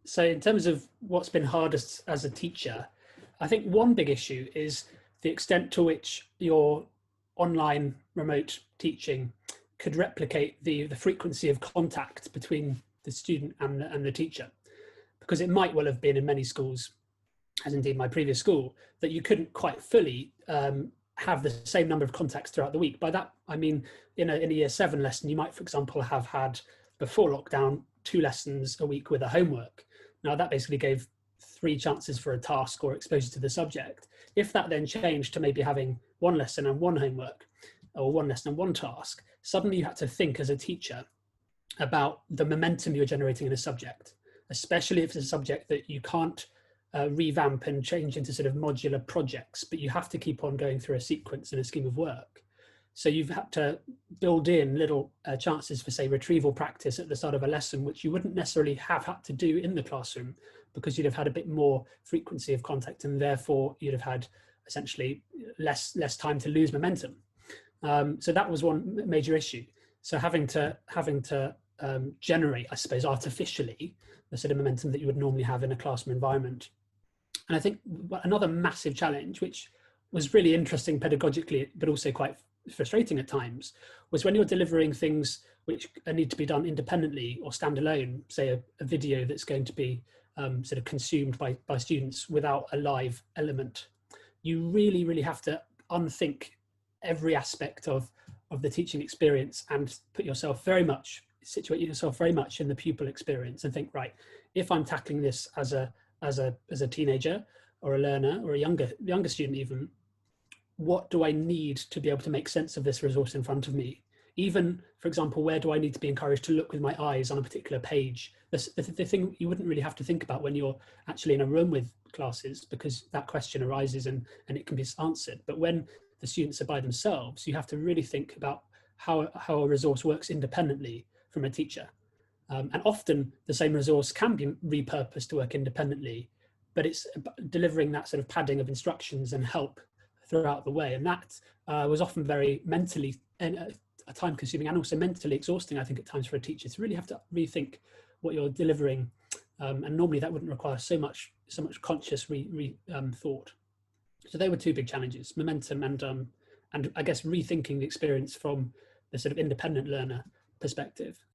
So in terms of what's been hardest as a teacher, I think one big issue is the extent to which your online remote teaching could replicate the frequency of contact between the student and the teacher. Because it might well have been in many schools, as indeed my previous school, that you couldn't quite fully have the same number of contacts throughout the week. By that, I mean, in a year 7 lesson, you might, for example, have had, before lockdown, 2 lessons a week with a homework. Now that basically gave 3 chances for a task or exposure to the subject. If that then changed to maybe having 1 lesson and 1 homework, or 1 lesson and 1 task, suddenly you had to think as a teacher about the momentum you're generating in a subject, especially if it's a subject that you can't revamp and change into sort of modular projects, but you have to keep on going through a sequence and a scheme of work. So you've had to build in little chances for, say, retrieval practice at the start of a lesson, which you wouldn't necessarily have had to do in the classroom, because you'd have had a bit more frequency of contact, and therefore you'd have had essentially less time to lose momentum. So that was one major issue. So having to generate, I suppose, artificially the sort of momentum that you would normally have in a classroom environment. And I think another massive challenge, which was really interesting pedagogically, but also quite frustrating at times, was when you're delivering things which need to be done independently or standalone, say a video that's going to be sort of consumed by students without a live element. You really have to unthink every aspect of the teaching experience and situate yourself very much in the pupil experience, and think, right, if I'm tackling this as a teenager or a learner or a younger student even, what do I need to be able to make sense of this resource in front of me? Even, for example, where do I need to be encouraged to look with my eyes on a particular page? The thing you wouldn't really have to think about when you're actually in a room with classes, because that question arises and it can be answered. But when the students are by themselves, you have to really think about how a resource works independently from a teacher. And often the same resource can be repurposed to work independently, but it's delivering that sort of padding of instructions and help throughout the way. And that was often very mentally time consuming and also mentally exhausting, I think, at times for a teacher, to really have to rethink what you're delivering. And normally that wouldn't require so much conscious thought. So they were 2 big challenges: momentum and I guess rethinking the experience from the sort of independent learner perspective.